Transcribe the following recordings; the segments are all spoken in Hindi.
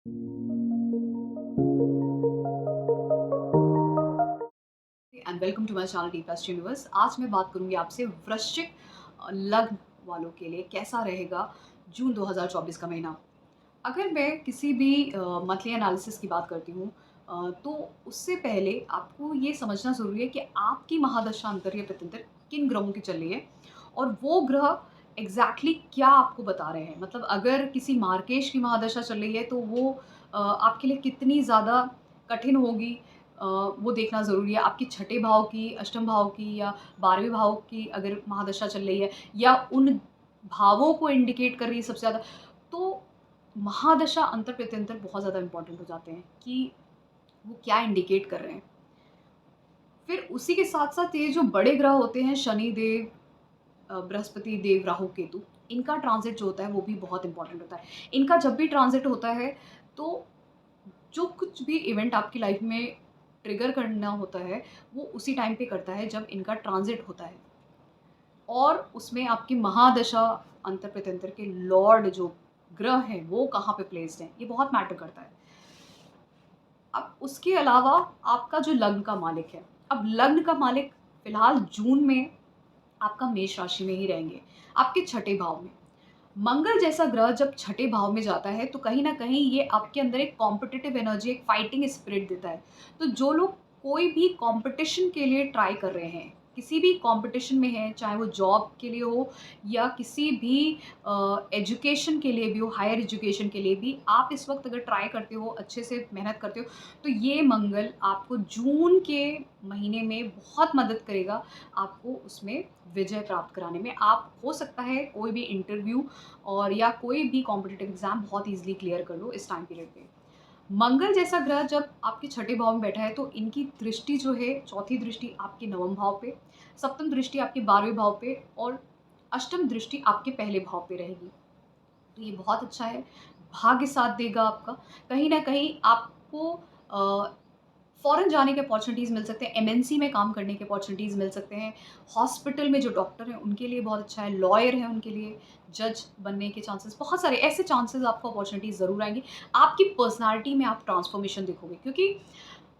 And welcome to my channel D plus universe. आज मैं बात करूंगी आपसे वृश्चिक लग्न वालों के लिए कैसा रहेगा जून 2024 का महीना। अगर मैं किसी भी मंथली एनालिसिस की बात करती हूँ, तो उससे पहले आपको ये समझना ज़रूरी है कि आपकी महादशा अंतर या प्रत्यंतर किन ग्रहों की चल रही है और वो ग्रह एग्जैक्टली क्या आपको बता रहे हैं। मतलब अगर किसी मार्केश की महादशा चल रही है तो वो आपके लिए कितनी ज़्यादा कठिन होगी, वो देखना ज़रूरी है। आपकी छठे भाव की, अष्टम भाव की या 12वें भाव की अगर महादशा चल रही है या उन भावों को इंडिकेट कर रही है सबसे ज़्यादा, तो महादशा अंतर प्रत्यंतर बहुत ज़्यादा इम्पोर्टेंट हो जाते हैं कि वो क्या इंडिकेट कर रहे हैं। फिर उसी के साथ-साथ ये जो बड़े ग्रह होते हैं शनि देव, बृहस्पति देव, राहु, केतु, इनका ट्रांज़िट जो होता है वो भी बहुत इम्पोर्टेंट होता है। इनका जब भी ट्रांज़िट होता है तो जो कुछ भी इवेंट आपकी लाइफ़ में ट्रिगर करना होता है, वो उसी टाइम पे करता है जब इनका ट्रांज़िट होता है। और उसमें आपकी महादशा अंतर प्रत्यंतर के लॉर्ड जो ग्रह हैं वो कहाँ पे प्लेस्ड हैं, ये बहुत मैटर करता है। अब उसके अलावा आपका जो लग्न का मालिक है, अब लग्न का मालिक फिलहाल जून में आपका मेष राशि में ही रहेंगे, आपके छठे भाव में। मंगल जैसा ग्रह जब छठे भाव में जाता है तो कहीं न कहीं ये आपके अंदर एक कॉम्पिटिटिव एनर्जी, एक फाइटिंग स्पिरिट देता है। तो जो लोग कोई भी कॉम्पिटिशन के लिए ट्राई कर रहे हैं, किसी भी कॉम्पिटिशन में हैं, चाहे वो जॉब के लिए हो या किसी भी एजुकेशन के लिए भी हो, हायर एजुकेशन के लिए भी, आप इस वक़्त अगर ट्राई करते हो, अच्छे से मेहनत करते हो, तो ये मंगल आपको जून के महीने में बहुत मदद करेगा, आपको उसमें विजय प्राप्त कराने में। आप हो सकता है कोई भी इंटरव्यू और या कोई भी कॉम्पिटिटिव एग्ज़ाम बहुत ईज़िली क्लियर कर लो इस टाइम पीरियड पे। मंगल जैसा ग्रह जब आपके छठे भाव में बैठा है तो इनकी दृष्टि जो है, चौथी दृष्टि आपके नवम भाव पे, सप्तम दृष्टि आपके 12वें भाव पे और अष्टम दृष्टि आपके पहले भाव पे रहेगी। तो ये बहुत अच्छा है, भाग्य साथ देगा आपका। कहीं न कहीं आपको फ़ॉरेन जाने के अपॉर्च्युनिटीज़ मिल सकते हैं, एमएनसी में काम करने के अपॉर्च्युनिटीज़ मिल सकते हैं, हॉस्पिटल में जो डॉक्टर हैं उनके लिए बहुत अच्छा है, लॉयर हैं उनके लिए, जज बनने के चांसेस, बहुत सारे ऐसे चांसेस आपको अपॉर्च्युनिटीज़ ज़रूर आएँगी। आपकी पर्सनैलिटी में आप ट्रांसफ़ॉर्मेशन देखोगे क्योंकि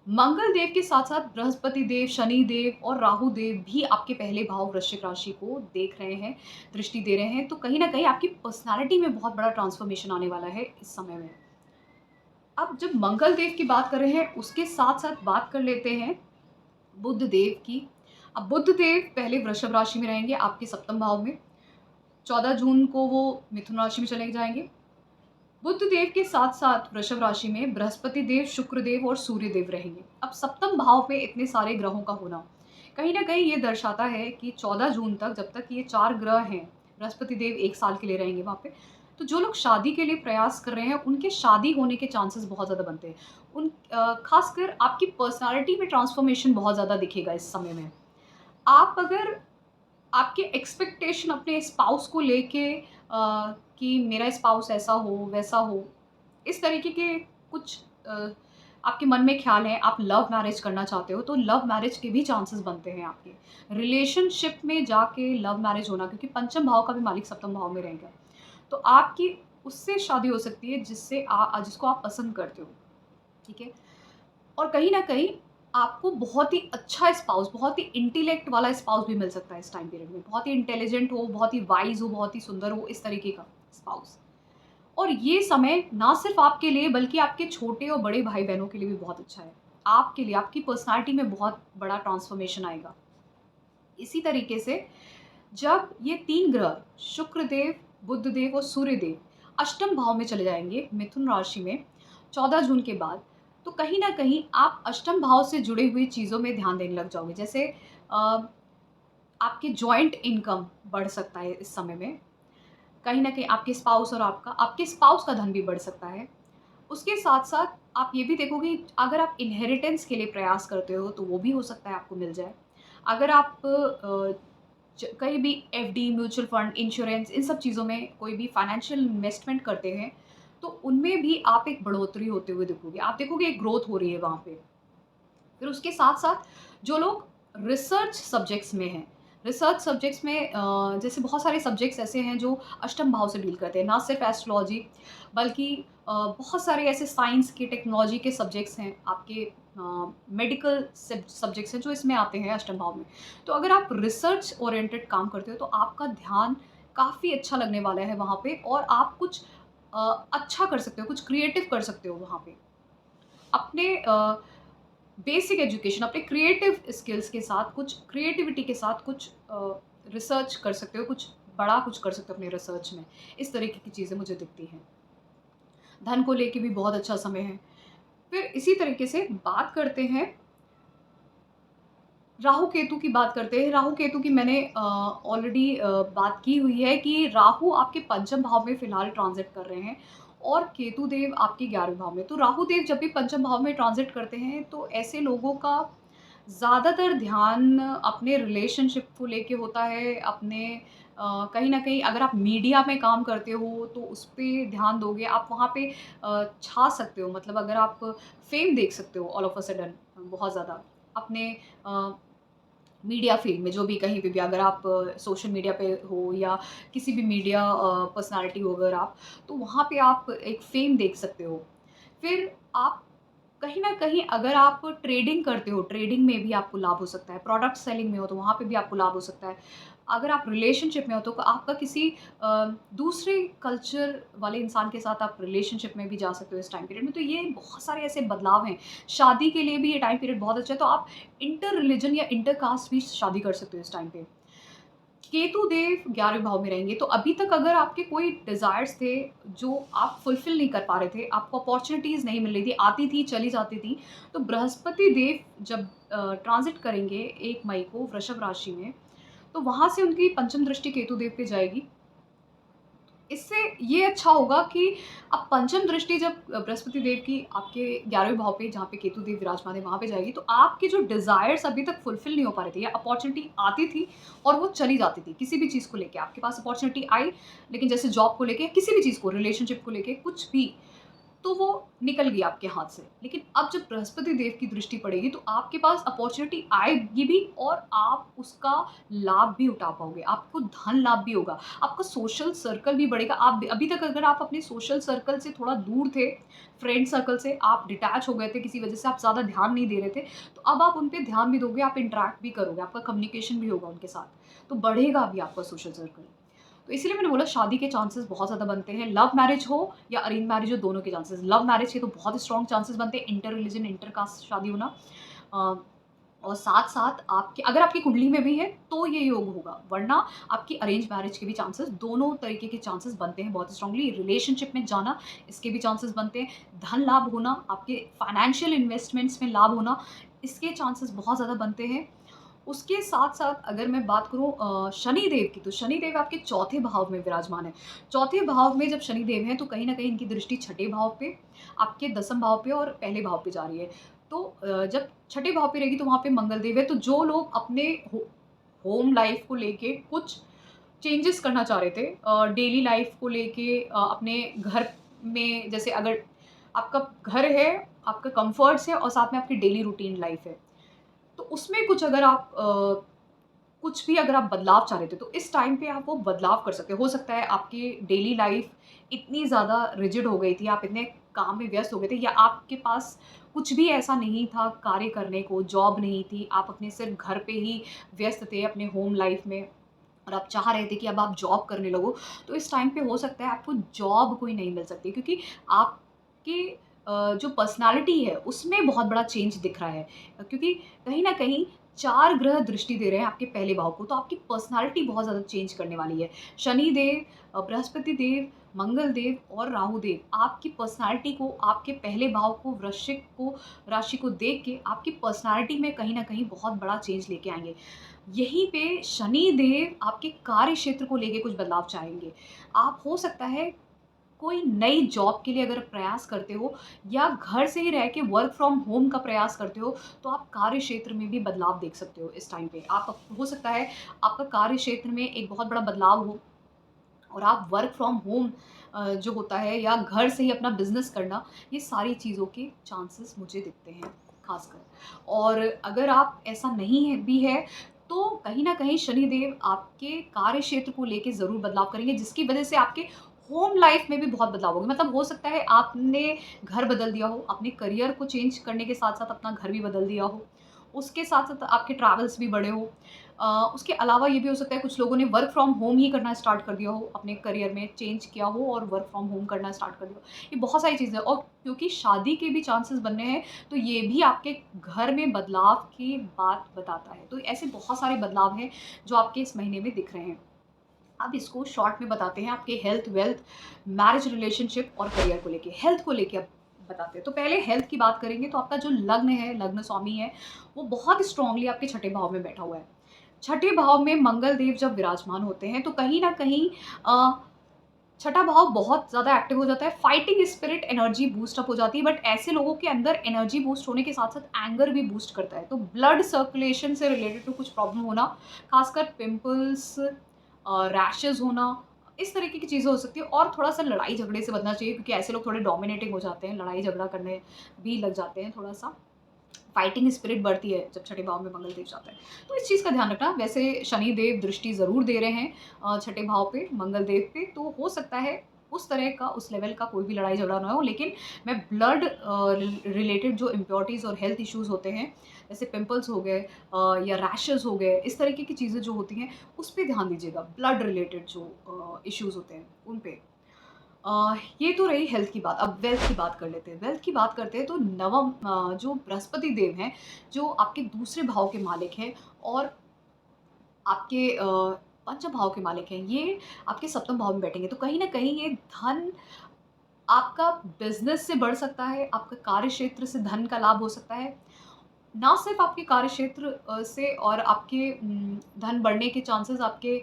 मंगल देव के साथ-साथ बृहस्पति देव, शनि देव और राहु देव भी आपके पहले भाव वृश्चिक राशि को देख रहे हैं, दृष्टि दे रहे हैं, तो कहीं न कहीं आपकी पर्सनैलिटी में बहुत बड़ा ट्रांसफ़ॉर्मेशन आने वाला है इस समय में। अब जब मंगल देव की बात कर रहे हैं, उसके साथ-साथ बात कर लेते हैं बुध देव की। अब बुध देव पहले वृषभ राशि में रहेंगे आपके सप्तम भाव में, 14 जून को वो मिथुन राशि में चले जाएँगे। बुध देव के साथ-साथ वृषभ राशि में बृहस्पति देव, शुक्र देव और सूर्य देव रहेंगे। अब सप्तम भाव में इतने सारे ग्रहों का होना, कहीं न कहीं ये दर्शाता है कि 14 जून तक जब तक ये 4 ग्रह हैं, बृहस्पति देव 1 साल के लिए रहेंगे वहाँ पे, तो जो लोग शादी के लिए प्रयास कर रहे हैं, उनके शादी होने के चांसेस बहुत ज़्यादा बनते हैं। ख़ासकर आपकी पर्सनैलिटी में ट्रांसफ़ॉर्मेशन बहुत ज़्यादा दिखेगा इस समय में। आप अगर आपके एक्सपेक्टेशन अपने स्पाउस को लेके कि मेरा स्पाउस ऐसा हो, वैसा हो, इस तरीके के कुछ आपके मन में ख़्याल हैं, आप लव मैरिज करना चाहते हो, तो लव मैरिज के भी चांसेस बनते हैं आपके। रिलेशनशिप में जाके लव मैरिज होना क्योंकि पंचम भाव का भी मालिक सप्तम भाव में रहेगा। तो आपकी उससे शादी हो सकती है जिसको आप पसंद करते हो, ठीक है? और कहीं न कहीं आपको बहुत ही अच्छा स्पाउस, बहुत ही इंटेलेक्ट वाला स्पाउस भी मिल सकता है इस टाइम पीरियड में। बहुत ही इंटेलिजेंट हो, बहुत ही वाइज़ हो, बहुत ही सुंदर हो, इस तरीके का स्पाउस। और ये समय ना सिर्फ़ आपके लिए बल्कि आपके छोटे और बड़े भाई-बहनों के लिए भी बहुत अच्छा है। आपके लिए, आपकी पर्सनैलिटी में बहुत बड़ा ट्रांसफ़ॉर्मेशन आएगा। इसी तरीके से जब ये 3 ग्रह शुक्रदेव, बुधदेव और सूर्यदेव अष्टम भाव में चले जाएँगे मिथुन राशि में 14 जून के बाद, तो कहीं न कहीं आप अष्टम भाव से जुड़ी हुई चीज़ों में ध्यान देने लग जाओगे। जैसे आपके जॉइंट इनकम बढ़ सकता है इस समय में। कहीं न कहीं आपके स्पाउस का धन भी बढ़ सकता है। उसके साथ-साथ आप ये भी देखोगे अगर आप इनहेरिटेंस के लिए प्रयास करते हो, तो वो भी हो सकता है आपको मिल जाए। अगर आप कहीं भी एफडी, म्यूचुअल फंड, इंश्योरेंस इन सब चीज़ों में कोई भी फाइनेंशियल इन्वेस्टमेंट करते हैं, तो उनमें भी आप एक बढ़ोतरी होते हुए देखोगे। आप देखोगे एक ग्रोथ हो रही है वहाँ पे। फिर उसके साथ-साथ जो लोग रिसर्च सब्जेक्ट्स में हैं, रिसर्च सब्जेक्ट्स में जैसे बहुत सारे सब्जेक्ट्स ऐसे हैं जो अष्टम भाव से डील करते हैं, ना सिर्फ एस्ट्रोलॉजी बल्कि बहुत सारे ऐसे साइंस के, टेक्नोलॉजी के सब्जेक्ट्स हैं, आपके मेडिकल सब्जेक्ट्स हैं जो इसमें आते हैं अष्टम भाव में। तो अगर आप रिसर्च ओरिएंटेड काम करते हो तो आपका ध्यान काफ़ी अच्छा लगने वाला है वहाँ पे, और आप कुछ अच्छा कर सकते हो, कुछ क्रिएटिव कर सकते हो वहाँ पे। अपने बेसिक एजुकेशन, अपने क्रिएटिव स्किल्स के साथ, कुछ क्रिएटिविटी के साथ कुछ रिसर्च कर सकते हो, कुछ बड़ा कुछ कर सकते हो अपने रिसर्च में। इस तरीके की चीज़ें मुझे दिखती हैं। धन को लेके भी बहुत अच्छा समय है। फिर इसी तरीके से बात करते हैं, राहु केतु की बात करते हैं। राहु केतु की मैंने ऑलरेडी बात की हुई है कि राहु आपके पंचम भाव में फिलहाल ट्रांजिट कर रहे हैं और केतु देव आपके 11वें भाव में। तो राहु देव जब भी पंचम भाव में ट्रांजिट करते हैं तो ऐसे लोगों का ज़्यादातर ध्यान अपने रिलेशनशिप को लेके होता है, अपने कहीं न कहीं अगर आप मीडिया में काम करते हो तो उस पे ध्यान दोगे, आप वहाँ पे छा सकते हो। मतलब अगर आप फ़ेम देख सकते हो ऑल ऑफ अ सडन बहुत ज़्यादा अपने अ, मीडिया फ़ील्ड में, जो भी कहीं पे भी अगर आप सोशल मीडिया पे हो या किसी भी मीडिया पर्सनैलिटी हो अगर आप, तो वहाँ पे आप एक फ़ेम देख सकते हो। फिर आप कहीं न कहीं अगर आप ट्रेडिंग करते हो, ट्रेडिंग में भी आपको लाभ हो सकता है, प्रोडक्ट सेलिंग में हो तो वहाँ पे भी आपको लाभ हो सकता है। अगर आप रिलेशनशिप में हो तो आपका किसी दूसरे कल्चर वाले इंसान के साथ आप रिलेशनशिप में भी जा सकते हो इस टाइम पीरियड में। तो ये बहुत सारे ऐसे बदलाव हैं। शादी के लिए भी ये टाइम पीरियड बहुत अच्छा है, तो आप इंटर रिलिजन या इंटर कास्ट भी शादी कर सकते हो इस टाइम पे। केतु देव 11वें भाव में रहेंगे, तो अभी तक अगर आपके कोई डिज़ायर्स थे, जो आप फुलफ़िल नहीं कर पा रहे थे, आपको अपॉर्च्युनिटीज़ नहीं मिल रही थी, आती थी, चली जाती थी, तो बृहस्पति देव जब ट्रांज़िट करेंगे 1 मई को वृषभ राशि में, तो वहाँ से उनकी पंचम दृष्टि केतु देव पे जाएगी। इससे ये अच्छा होगा कि अब पंचम दृष्टि जब बृहस्पति देव की आपके 11वें भाव पे, जहाँ पे केतु देव विराजमान है, वहाँ पे जाएगी, तो आपके जो डिज़ायर्स अभी तक फुलफ़िल नहीं हो पा रहे थे या अपॉर्च्युनिटी आती थी और वो चली जाती थी, किसी भी चीज़ को लेके आपके पास अपॉर्च्युनिटी आई, लेकिन जैसे जॉब को लेके, किसी भी चीज़ को, रिलेशनशिप को लेके, कुछ भी, तो वो निकल गई आपके हाथ से। लेकिन अब जब बृहस्पति देव की दृष्टि पड़ेगी तो आपके पास अपॉर्च्युनिटी आएगी भी और आप उसका लाभ भी उठा पाओगे। आपको धन लाभ भी होगा, आपका सोशल सर्कल भी बढ़ेगा। आप अभी तक अगर आप अपने सोशल सर्कल से थोड़ा दूर थे, फ्रेंड सर्कल से आप डिटैच हो गए थे, किसी वजह से आप ज़्यादा ध्यान नहीं दे रहे थे, तो अब आप उन पे ध्यान भी दोगे, आप इंटरैक्ट भी करोगे, आपका कम्युनिकेशन भी होगा उनके साथ, तो बढ़ेगा भी आपका सोशल सर्कल। तो इसीलिए मैंने बोला शादी के चांसेस बहुत ज़्यादा बनते हैं, लव मैरिज हो या अरेंज मैरिज हो, दोनों के चांसेस। लव मैरिज के तो बहुत स्ट्रॉन्ग चांसेस बनते हैं, इंटर रिलीजन, इंटर कास्ट शादी होना। अ, और साथ-साथ आपके अगर आपकी कुंडली में भी है तो ये योग होगा, वरना आपकी अरेंज मैरिज के भी चांसेस, दोनों तरीके के चांसेस बनते हैं बहुत स्ट्रांगली। रिलेशनशिप में जाना, इसके भी चांसेस बनते हैं। धन लाभ होना, आपके फाइनेंशियल इन्वेस्टमेंट्स में लाभ होना, इसके चांसेस बहुत ज़्यादा बनते हैं। उसके साथ-साथ अगर मैं बात करूँ शनिदेव की, तो शनिदेव आपके चौथे भाव में विराजमान है। चौथे भाव में जब शनिदेव हैं, तो कहीं न कहीं इनकी दृष्टि छठे भाव पे, आपके दसम भाव पे और पहले भाव पे जा रही है। तो जब छठे भाव पे रहेगी तो वहाँ पे मंगल देव है, तो जो लोग अपने होम लाइफ़ को लेके कुछ चेंजेस करना चाह रहे थे, डेली लाइफ़ को लेके, अपने घर में, जैसे अगर आपका घर है, आपका कम्फ़र्ट्स है और साथ में आपकी डेली रूटीन लाइफ़ है। तो उसमें कुछ अगर आप कुछ भी अगर आप बदलाव चाह रहे थे, तो इस टाइम पे आप वो बदलाव कर सकते हो। हो सकता है आपकी डेली लाइफ़ इतनी ज़्यादा रिजिड हो गई थी, आप इतने काम में व्यस्त हो गए थे या आपके पास कुछ भी ऐसा नहीं था कार्य करने को, जॉब नहीं थी, आप अपने सिर्फ़ घर पे ही व्यस्त थे अपने होम लाइफ़ में और आप चाह रहे थे कि अब आप जॉब करने लगो। तो इस टाइम पे हो सकता है आपको जॉब कोई नहीं मिल सकती, क्योंकि आपके जो पर्सनैलिटी है उसमें बहुत बड़ा चेंज दिख रहा है। क्योंकि कहीं न कहीं 4 ग्रह दृष्टि दे रहे हैं आपके पहले भाव को, तो आपकी पर्सनैलिटी बहुत ज़्यादा चेंज करने वाली है। शनि देव, बृहस्पति देव, मंगल देव और राहु देव आपकी पर्सनैलिटी को, आपके पहले भाव को, वृश्चिक को, राशि को देख के आपकी पर्सनैलिटी में कहीं न कहीं बहुत बड़ा चेंज लेके आएँगे। यहीं पे शनि देव आपके कार्य क्षेत्र को लेके कुछ बदलाव चाहेंगे। आप हो सकता है कोई नई जॉब के लिए अगर प्रयास करते हो या घर से ही रह के वर्क फ्रॉम होम का प्रयास करते हो, तो आप कार्य क्षेत्र में भी बदलाव देख सकते हो इस टाइम पे। आप हो सकता है आपका कार्य क्षेत्र में एक बहुत बड़ा बदलाव हो और आप वर्क फ्रॉम होम जो होता है या घर से ही अपना बिज़नेस करना, ये सारी चीज़ों के चांसेस मुझे दिखते हैं ख़ासकर। और अगर आप ऐसा नहीं है भी है, तो कहीं न कहीं शनिदेव आपके कार्य क्षेत्र को लेके ज़रूर बदलाव करेंगे, जिसकी वजह से आपके होम लाइफ़ में भी बहुत बदलाव होगा। मतलब हो सकता है आपने घर बदल दिया हो, अपने करियर को चेंज करने के साथ-साथ अपना घर भी बदल दिया हो। उसके साथ-साथ आपके ट्रैवल्स भी बढ़े हों। उसके अलावा ये भी हो सकता है कुछ लोगों ने वर्क फ्रॉम होम ही करना स्टार्ट कर दिया हो, अपने करियर में चेंज किया हो और वर्क फ्रॉम होम करना स्टार्ट कर दिया हो। ये बहुत सारी चीज़ें हैं और क्योंकि शादी के भी चांसेस बन रहे हैं, तो ये भी आपके घर में बदलाव की बात बताता है। तो ऐसे बहुत सारे बदलाव हैं जो आपके इस महीने में दिख रहे हैं। अब इसको शॉर्ट में बताते हैं आपके हेल्थ, वेल्थ, मैरिज, रिलेशनशिप और करियर को लेके। हेल्थ को लेके अब बताते हैं। तो पहले हेल्थ की बात करेंगे तो आपका जो लग्न है, लग्न स्वामी है, वो बहुत स्ट्रांगली आपके छठे भाव में बैठा हुआ है। छठे भाव में मंगल देव जब विराजमान होते हैं तो कहीं न कहीं छठा भाव बहुत ज़्यादा एक्टिव हो जाता है, fighting spirit energy boost up हो जाती है, बट ऐसे लोगों के अंदर एनर्जी बूस्ट होने के साथ-साथ एंगर भी बूस्ट करता है। तो ब्लड सर्कुलेशन से रिलेटेड टू कुछ प्रॉब्लम होना, खासकर पिंपल्स रैशेज़ होना, इस तरीके की चीज़ें हो सकती हैं और थोड़ा-सा लड़ाई-झगड़े से बचना चाहिए क्योंकि ऐसे लोग थोड़े डोमिनेटिंग हो जाते हैं, लड़ाई-झगड़ा करने भी लग जाते हैं थोड़ा-सा। फाइटिंग स्पिरिट बढ़ती है जब छठे भाव में मंगल देव जाता है। तो इस चीज़ का ध्यान रखना। वैसे शनि देव दृष्टि ज़रूर दे रहे हैं छठे भाव पे, मंगल देव पे, तो हो सकता है उस तरह का, उस लेवल का कोई भी लड़ाई-झगड़ा ना हो। लेकिन मैं ब्लड रिलेटेड जो इम्प्योरिटीज़ और हेल्थ इश्यूज़ होते हैं, जैसे पिंपल्स हो गए या रैशेज़ हो गए, इस तरीके की चीज़ें जो होती हैं, उस पे ध्यान दीजिएगा। ब्लड रिलेटेड जो इश्यूज़ होते हैं, उन पे। ये तो रही हेल्थ की बात। अब वेल्थ की बात कर लेते हैं। वेल्थ की बात करते हैं तो नवम जो बृहस्पति देव हैं, जो आपके दूसरे भाव के मालिक हैं और आपके पंचम भाव के मालिक हैं, ये आपके सप्तम भाव में बैठेंगे। तो कहीं न कहीं ये धन आपका बिज़नेस से बढ़ सकता है, आपका कार्यक्षेत्र से धन का लाभ हो सकता है। ना सिर्फ़ आपके कार्यक्षेत्र से और आपके धन बढ़ने के चांसेस आपके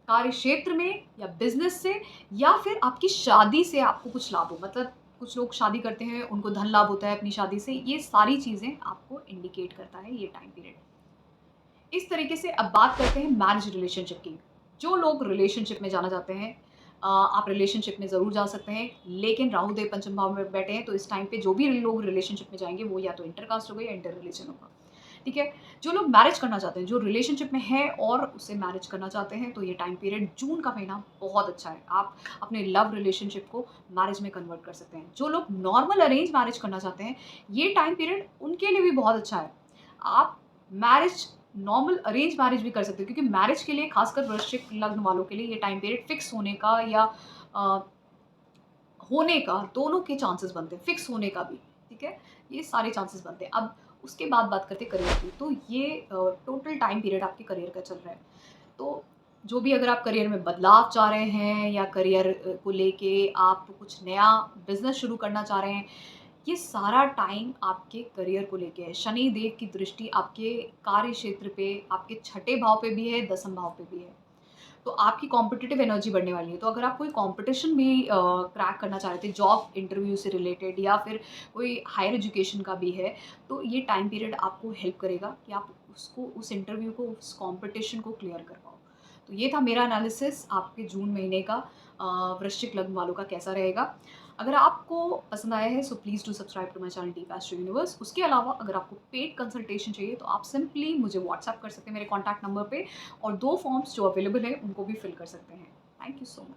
कार्य क्षेत्र में या बिज़नेस से या फिर आपकी शादी से आपको कुछ लाभ हो। मतलब कुछ लोग शादी करते हैं, उनको धन लाभ होता है अपनी शादी से। ये सारी चीज़ें आपको इंडिकेट करता है ये टाइम पीरियड। इस तरीके से अब बात करते हैं मैरिज रिलेशनशिप की। जो लोग रिलेशनशिप में जाना चाहते हैं आप रिलेशनशिप में ज़रूर जा सकते हैं, लेकिन राहु देव पंचम भाव में बैठे हैं, तो इस टाइम पे जो भी लोग रिलेशनशिप में जाएँगे, वो या तो इंटरकास्ट होगा या इंटर रिलीजन होगा। ठीक है? जो लोग मैरिज करना चाहते हैं, जो रिलेशनशिप में हैं और उससे मैरिज करना चाहते हैं, तो ये टाइम पीरियड जून का महीना बहुत अच्छा है। आप अपने लव रिलेशनशिप को मैरिज में कन्वर्ट कर सकते हैं। जो लोग नॉर्मल अरेंज मैरिज करना चाहते हैं, ये टाइम पीरियड उनके लिए भी बहुत अच्छा है। आप मैरिज नॉर्मल अरेंज मैरिज भी कर सकते हो क्योंकि मैरिज के लिए खासकर वृश्चिक लग्न वालों के लिए ये टाइम पीरियड फिक्स होने का या अ, होने का दोनों के चांसेस बनते हैं, फिक्स होने का भी, ठीक है? ये सारे चांसेस बनते हैं। अब उसके बाद बात करते हैं करियर की, तो ये टोटल टाइम पीरियड आपके करियर का चल रहा है। तो जो भी अगर आप करियर में बदलाव चाह रहे हैं या करियर को लेके आप कुछ नया बिज़नेस शुरू करना चाह रहे हैं, ये सारा टाइम आपके करियर को लेके है। शनि देव की दृष्टि आपके कार्य क्षेत्र पे, आपके छठे भाव पे भी है, दसम भाव पे भी है। तो आपकी कॉम्पिटिटिव एनर्जी बढ़ने वाली है। तो अगर आप कोई कॉम्पिटिशन भी क्रैक करना चाह रहे थे, जॉब इंटरव्यू से रिलेटेड या फिर कोई हायर एजुकेशन का भी है, तो ये टाइम पीरियड आपको हेल्प करेगा कि आप उसको, उस इंटरव्यू को, उस कॉम्पिटिशन को क्लियर कर पाओ। तो ये था मेरा एनालिसिस आपके जून महीने का वृश्चिक लग्न वालों का कैसा रहेगा। अगर आपको पसंद आया है so please do subscribe to my channel Deep Astro Universe. उसके अलावा अगर आपको पेड कंसल्टेशन चाहिए तो आप सिंपली मुझे व्हाट्सएप कर सकते हैं मेरे कॉन्टैक्ट नंबर पे और 2 फॉर्म्स जो अवेलेबल है उनको भी फिल कर सकते हैं। Thank you so much.